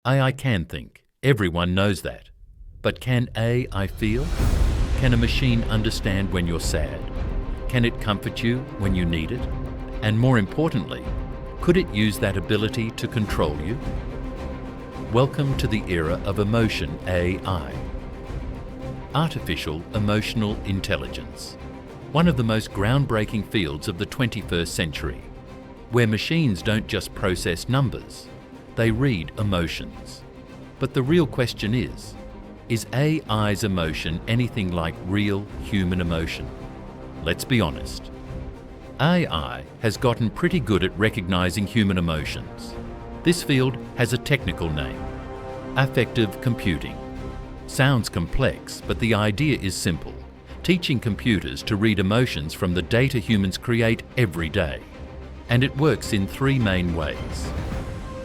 AI can think. Everyone knows that. But can AI feel? Can a machine understand when you're sad? Can it comfort you when you need it? And more importantly, could it use that ability to control you? Welcome to the era of emotion AI. Artificial Emotional Intelligence. One of the most groundbreaking fields of the 21st century, where machines don't just process numbers, they read emotions. But the real question is AI's emotion anything like real human emotion? Let's be honest. AI has gotten pretty good at recognizing human emotions. This field has a technical name: Affective Computing. Sounds complex, but the idea is simple: teaching computers to read emotions from the data humans create every day. And it works in three main ways.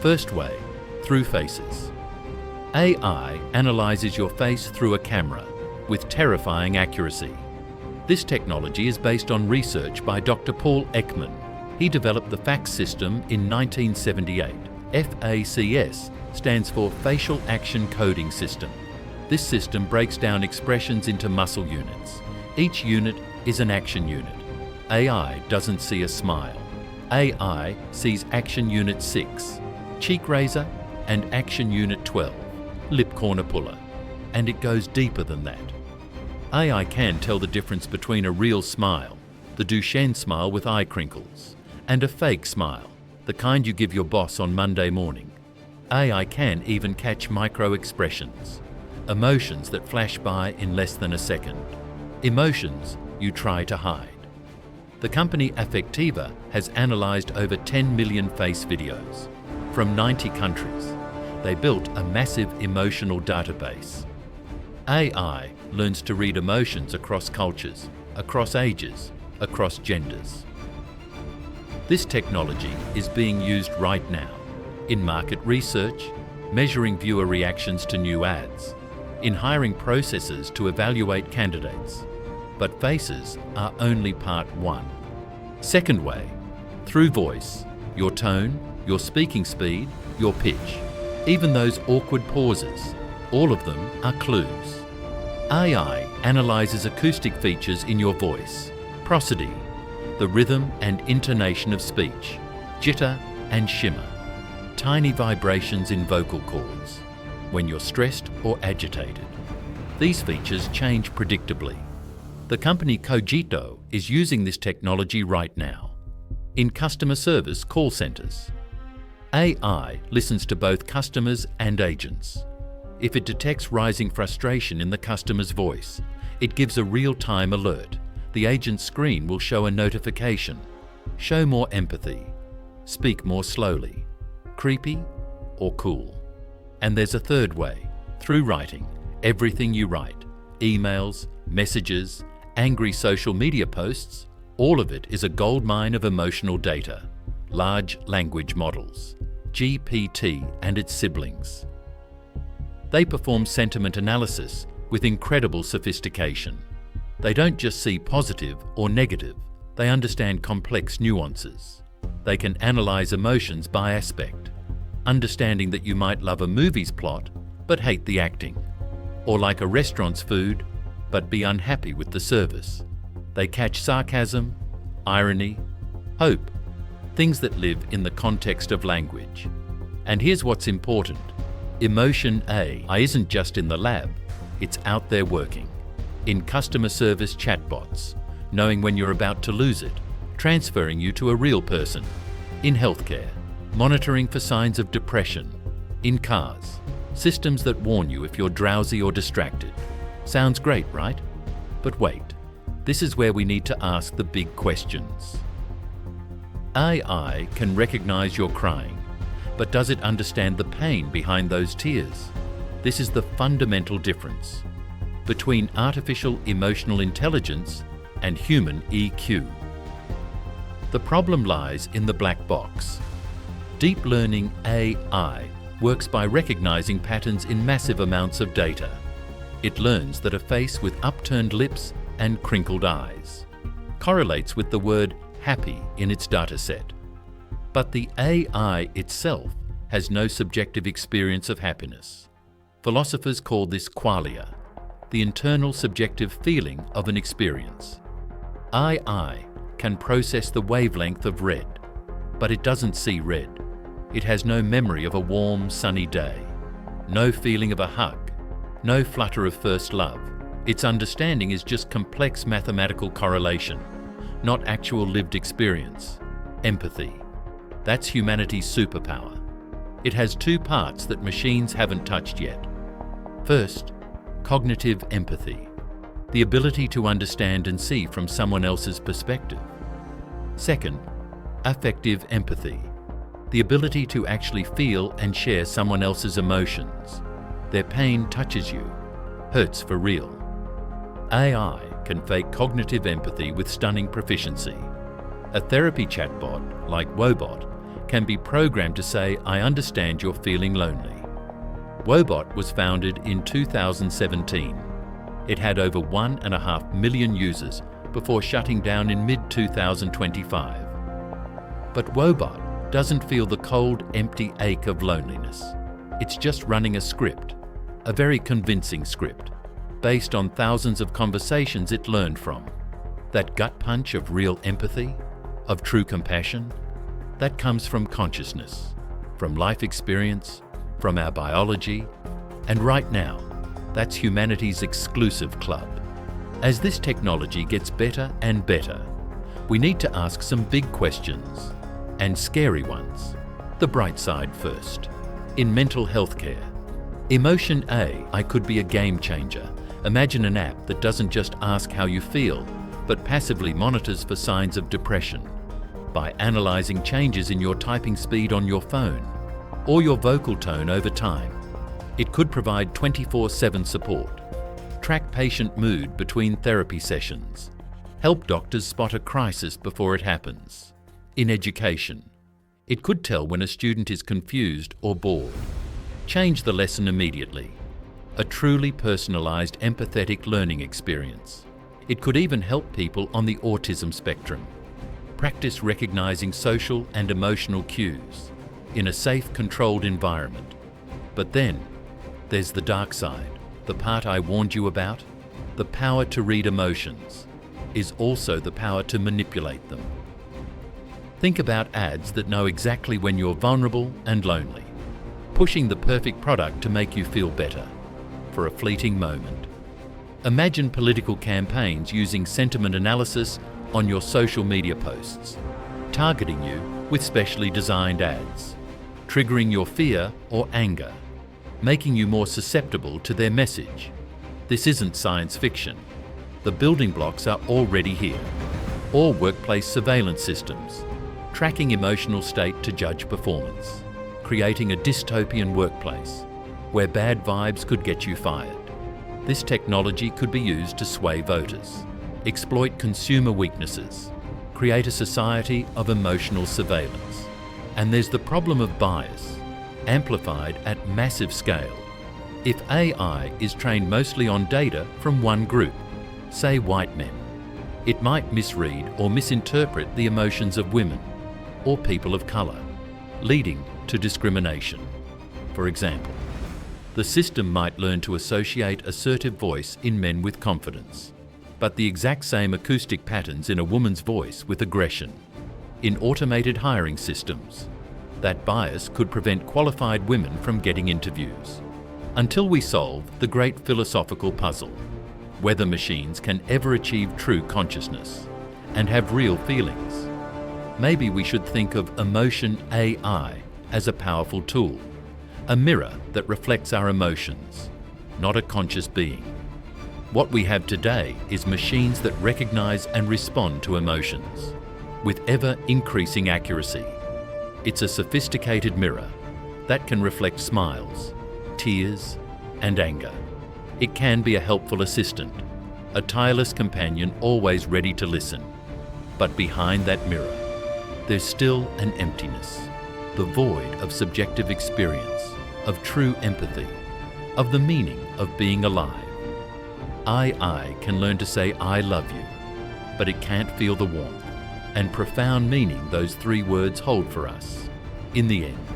First way, through faces. AI analyzes your face through a camera with terrifying accuracy. This technology is based on research by Dr. Paul Ekman. He developed the FACS system in 1978. FACS stands for Facial Action Coding System. This system breaks down expressions into muscle units. Each unit is an action unit. AI doesn't see a smile. AI sees Action Unit 6, cheek raiser, and Action Unit 12, lip corner puller. And it goes deeper than that. AI can tell the difference between a real smile, the Duchenne smile with eye crinkles, and a fake smile, the kind you give your boss on Monday morning. AI can even catch micro-expressions, emotions that flash by in less than a second, emotions you try to hide. The company Affectiva has analyzed over 10 million face videos from 90 countries. They built a massive emotional database. AI learns to read emotions across cultures, across ages, across genders. This technology is being used right now in market research, measuring viewer reactions to new ads, in hiring processes to evaluate candidates. But faces are only part one. Second way, through voice, your tone, your speaking speed, your pitch, even those awkward pauses, all of them are clues. AI analyzes acoustic features in your voice, prosody, the rhythm and intonation of speech, jitter and shimmer, tiny vibrations in vocal cords, when you're stressed or agitated. These features change predictably. The company Cogito is using this technology right now. In customer service call centers, AI listens to both customers and agents. If it detects rising frustration in the customer's voice, it gives a real-time alert. The agent's screen will show a notification. Show more empathy. Speak more slowly. Creepy or cool. And there's a third way, through writing. Everything you write, emails, messages, angry social media posts, all of it is a goldmine of emotional data. Large language models, GPT and its siblings. They perform sentiment analysis with incredible sophistication. They don't just see positive or negative, they understand complex nuances. They can analyze emotions by aspect, understanding that you might love a movie's plot but hate the acting, or like a restaurant's food but be unhappy with the service. They catch sarcasm, irony, hope, things that live in the context of language. And here's what's important. Emotion AI isn't just in the lab, it's out there working. In customer service chatbots, knowing when you're about to lose it, transferring you to a real person. In healthcare, monitoring for signs of depression. In cars, systems that warn you if you're drowsy or distracted. Sounds great, right? But wait, this is where we need to ask the big questions. AI can recognize you're crying, but does it understand the pain behind those tears? This is the fundamental difference between artificial emotional intelligence and human EQ. The problem lies in the black box. Deep learning AI works by recognizing patterns in massive amounts of data. It learns that a face with upturned lips and crinkled eyes correlates with the word happy in its dataset. But the AI itself has no subjective experience of happiness. Philosophers call this qualia, the internal subjective feeling of an experience. I can process the wavelength of red, but it doesn't see red. It has no memory of a warm, sunny day, no feeling of a hug, no flutter of first love. Its understanding is just complex mathematical correlation, not actual lived experience. Empathy. That's humanity's superpower. It has two parts that machines haven't touched yet. First, cognitive empathy, the ability to understand and see from someone else's perspective. Second, affective empathy, the ability to actually feel and share someone else's emotions. Their pain touches you, hurts for real. AI can fake cognitive empathy with stunning proficiency. A therapy chatbot, like Woebot, can be programmed to say, "I understand you're feeling lonely." Woebot was founded in 2017. It had over 1.5 million users before shutting down in mid-2025. But Woebot doesn't feel the cold, empty ache of loneliness. It's just running a script, a very convincing script, based on thousands of conversations it learned from. That gut punch of real empathy, of true compassion, that comes from consciousness, from life experience, from our biology, and right now, that's humanity's exclusive club. As this technology gets better and better, we need to ask some big questions, and scary ones. The bright side first. In mental health care, Emotion AI could be a game changer. Imagine an app that doesn't just ask how you feel, but passively monitors for signs of depression by analyzing changes in your typing speed on your phone or your vocal tone over time. It could provide 24/7 support, track patient mood between therapy sessions, help doctors spot a crisis before it happens. In education, it could tell when a student is confused or bored, change the lesson immediately. A truly personalized, empathetic learning experience. It could even help people on the autism spectrum practice recognizing social and emotional cues in a safe, controlled environment. But then, there's the dark side, the part I warned you about. The power to read emotions is also the power to manipulate them. Think about ads that know exactly when you're vulnerable and lonely, pushing the perfect product to make you feel better for a fleeting moment. Imagine political campaigns using sentiment analysis on your social media posts, targeting you with specially designed ads, triggering your fear or anger, making you more susceptible to their message. This isn't science fiction. The building blocks are already here. Or workplace surveillance systems, tracking emotional state to judge performance, creating a dystopian workplace where bad vibes could get you fired. This technology could be used to sway voters, exploit consumer weaknesses, create a society of emotional surveillance. And there's the problem of bias, amplified at massive scale. If AI is trained mostly on data from one group, say white men, it might misread or misinterpret the emotions of women or people of colour, leading to discrimination. For example, the system might learn to associate assertive voice in men with confidence, but the exact same acoustic patterns in a woman's voice with aggression. In automated hiring systems, that bias could prevent qualified women from getting interviews. Until we solve the great philosophical puzzle, whether machines can ever achieve true consciousness and have real feelings, maybe we should think of Emotion AI as a powerful tool, a mirror that reflects our emotions, not a conscious being. What we have today is machines that recognize and respond to emotions with ever-increasing accuracy. It's a sophisticated mirror that can reflect smiles, tears, and anger. It can be a helpful assistant, a tireless companion always ready to listen. But behind that mirror, there's still an emptiness, the void of subjective experience, of true empathy, of the meaning of being alive. I can learn to say I love you, but it can't feel the warmth and profound meaning those three words hold for us. In the end,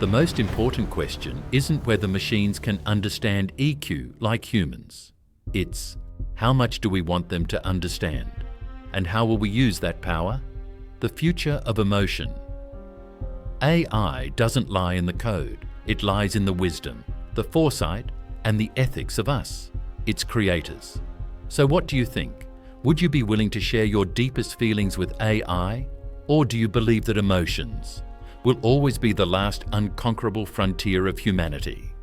The most important question isn't whether machines can understand EQ like humans. It's how much do we want them to understand? And how will we use that power? The future of emotion. AI doesn't lie in the code. It lies in the wisdom, the foresight, and the ethics of us, its creators. So what do you think? Would you be willing to share your deepest feelings with AI? Or do you believe that emotions will always be the last unconquerable frontier of humanity?